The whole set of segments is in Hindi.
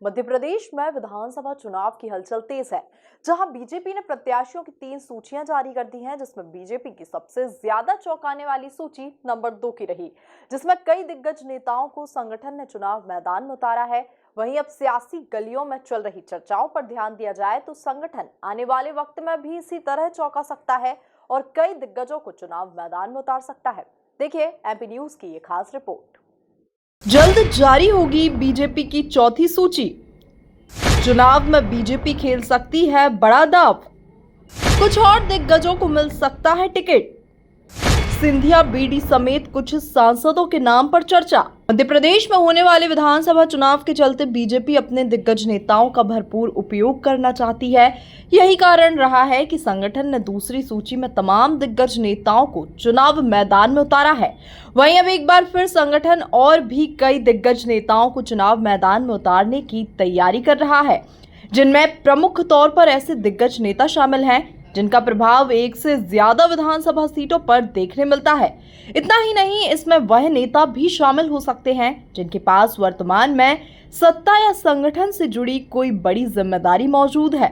मध्य प्रदेश में विधानसभा चुनाव की हलचल तेज है, जहां बीजेपी ने प्रत्याशियों की 3 सूचियां जारी कर दी हैं, जिसमें बीजेपी की सबसे ज्यादा चौंकाने वाली सूची नंबर 2 की रही, जिसमें कई दिग्गज नेताओं को संगठन ने चुनाव मैदान में उतारा है। वहीं अब सियासी गलियों में चल रही चर्चाओं पर ध्यान दिया जाए तो संगठन आने वाले वक्त में भी इसी तरह चौंका सकता है और कई दिग्गजों को चुनाव मैदान में उतार सकता है। देखिए एमपी न्यूज की ये खास रिपोर्ट। जल्द जारी होगी बीजेपी की चौथी सूची। चुनाव में बीजेपी खेल सकती है बड़ा दांव। कुछ और दिग्गजों को मिल सकता है टिकट। सिंधिया बीडी समेत कुछ सांसदों के नाम पर चर्चा। मध्य प्रदेश में होने वाले विधानसभा चुनाव के चलते बीजेपी अपने दिग्गज नेताओं का भरपूर उपयोग करना चाहती है। यही कारण रहा है कि संगठन ने दूसरी सूची में तमाम दिग्गज नेताओं को चुनाव मैदान में उतारा है। वहीं अब एक बार फिर संगठन और भी कई दिग्गज नेताओं को चुनाव मैदान में उतारने की तैयारी कर रहा है, जिनमें प्रमुख तौर पर ऐसे दिग्गज नेता शामिल हैं जिनका प्रभाव एक से ज्यादा विधानसभा सीटों पर देखने मिलता है। इतना ही नहीं, इसमें वह नेता भी शामिल हो सकते हैं जिनके पास वर्तमान में सत्ता या संगठन से जुड़ी कोई बड़ी जिम्मेदारी मौजूद है।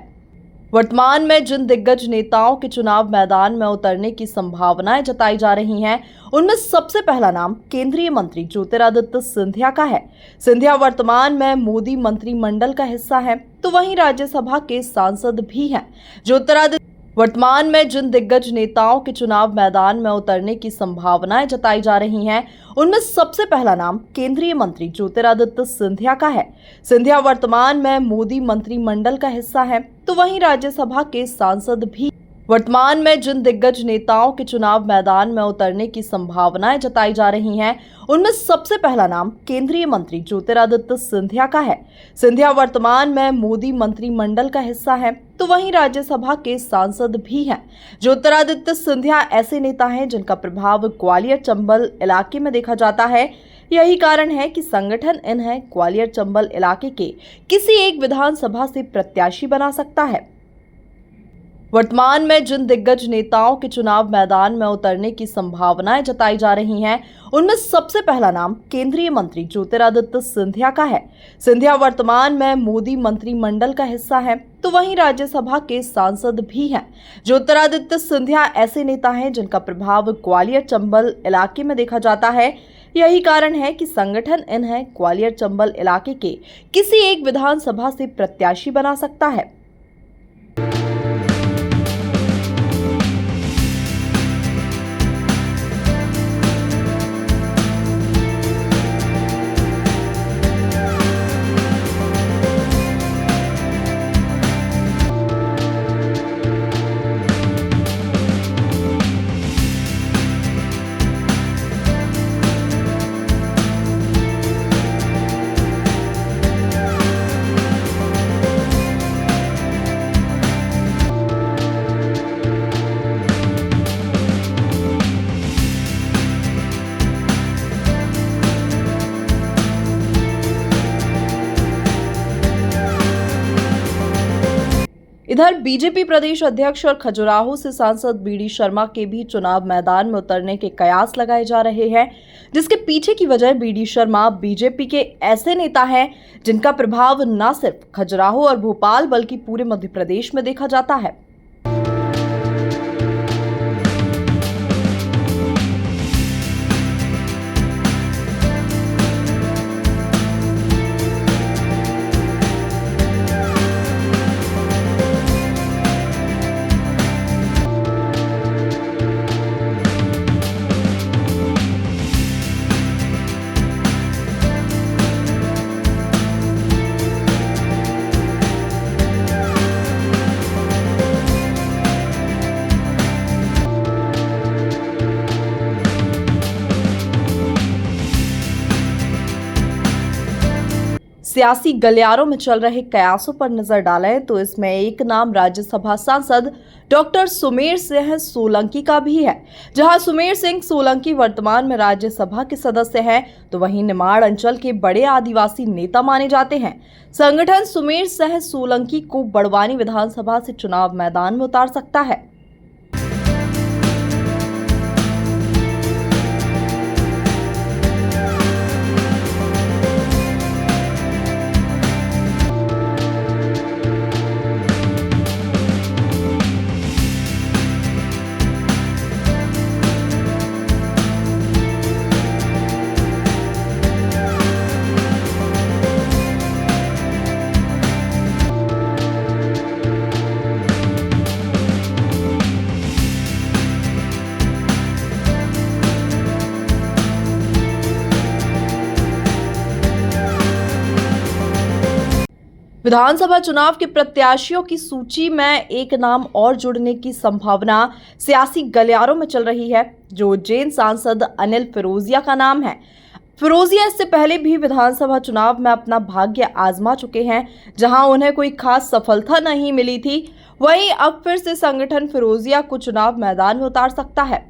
वर्तमान में जिन दिग्गज नेताओं के चुनाव मैदान में उतरने की संभावनाएं जताई जा रही हैं, उनमें सबसे पहला नाम केंद्रीय मंत्री ज्योतिरादित्य सिंधिया का है। सिंधिया वर्तमान में मोदी मंत्रिमंडल का हिस्सा है, तो वहीं राज्यसभा के सांसद भी हैं। ज्योतिरादित्य वर्तमान में जिन दिग्गज नेताओं के चुनाव मैदान में उतरने की संभावनाएं जताई जा रही हैं, उनमें सबसे पहला नाम केंद्रीय मंत्री ज्योतिरादित्य सिंधिया का है। सिंधिया वर्तमान में मोदी मंत्रिमंडल का हिस्सा है, तो वहीं राज्यसभा के सांसद भी। वर्तमान में जिन दिग्गज नेताओं के चुनाव मैदान में उतरने की संभावनाएं जताई जा रही हैं, उनमें सबसे पहला नाम केंद्रीय मंत्री ज्योतिरादित्य सिंधिया का है। सिंधिया वर्तमान में मोदी मंत्रिमंडल का हिस्सा है, तो वहीं राज्यसभा के सांसद भी हैं। ज्योतिरादित्य सिंधिया ऐसे नेता हैं जिनका प्रभाव ग्वालियर चंबल इलाके में देखा जाता है। यही कारण है कि संगठन इन्हें ग्वालियर चंबल इलाके के किसी एक विधानसभा से प्रत्याशी बना सकता है। वर्तमान में जिन दिग्गज नेताओं के चुनाव मैदान में उतरने की संभावनाएं जताई जा रही हैं, उनमें सबसे पहला नाम केंद्रीय मंत्री ज्योतिरादित्य सिंधिया का है। सिंधिया वर्तमान में मोदी मंत्रिमंडल का हिस्सा है, तो वहीं राज्यसभा के सांसद भी हैं। ज्योतिरादित्य सिंधिया ऐसे नेता हैं जिनका प्रभाव ग्वालियर चंबल इलाके में देखा जाता है। यही कारण है कि संगठन इन्हें ग्वालियर चंबल इलाके के किसी एक विधानसभा से प्रत्याशी बना सकता है। इधर बीजेपी प्रदेश अध्यक्ष और खजुराहो से सांसद बीडी शर्मा के भी चुनाव मैदान में उतरने के कयास लगाए जा रहे हैं, जिसके पीछे की वजह बीडी शर्मा बीजेपी के ऐसे नेता हैं जिनका प्रभाव न सिर्फ खजुराहो और भोपाल बल्कि पूरे मध्य प्रदेश में देखा जाता है। सियासी गलियारों में चल रहे कयासों पर नजर डालें तो इसमें एक नाम राज्यसभा सांसद डॉक्टर सुमेर सिंह सोलंकी का भी है। जहां सुमेर सिंह सोलंकी वर्तमान में राज्यसभा के सदस्य हैं, तो वहीं निमाड़ अंचल के बड़े आदिवासी नेता माने जाते हैं। संगठन सुमेर सिंह सोलंकी को बड़वानी विधानसभा से चुनाव मैदान में उतार सकता है। विधानसभा चुनाव के प्रत्याशियों की सूची में एक नाम और जुड़ने की संभावना सियासी गलियारों में चल रही है, जो उज्जैन सांसद अनिल फिरोजिया का नाम है। फिरोजिया इससे पहले भी विधानसभा चुनाव में अपना भाग्य आजमा चुके हैं, जहां उन्हें कोई खास सफलता नहीं मिली थी। वहीं अब फिर से संगठन फिरोजिया को चुनाव मैदान में उतार सकता है।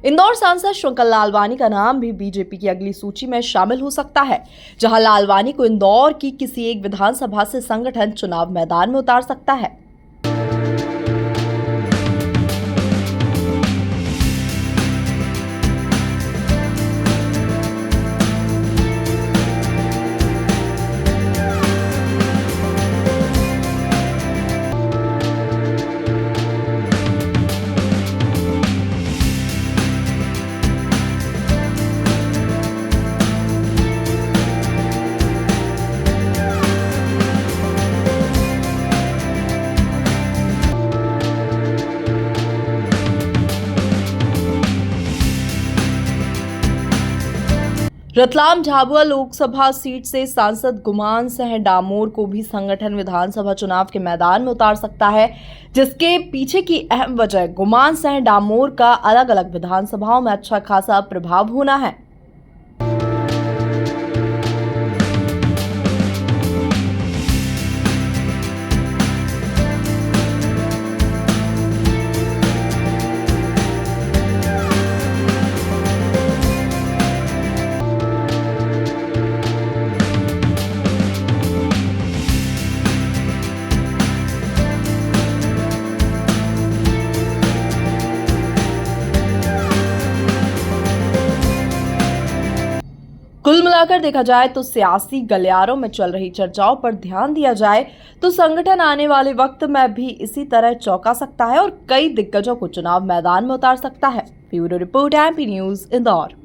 इंदौर सांसद शंकर लालवानी का नाम भी बीजेपी की अगली सूची में शामिल हो सकता है, जहां लालवानी को इंदौर की किसी एक विधानसभा से संगठन चुनाव मैदान में उतार सकता है। रतलाम झाबुआ लोकसभा सीट से सांसद गुमान सिंह डामोर को भी संगठन विधानसभा चुनाव के मैदान में उतार सकता है, जिसके पीछे की अहम वजह गुमान सिंह डामोर का अलग अलग विधानसभाओं में अच्छा खासा प्रभाव होना है। कुल मिलाकर देखा जाए तो सियासी गलियारों में चल रही चर्चाओं पर ध्यान दिया जाए तो संगठन आने वाले वक्त में भी इसी तरह चौंका सकता है और कई दिग्गजों को चुनाव मैदान में उतार सकता है। Bureau report, MP news, Indore.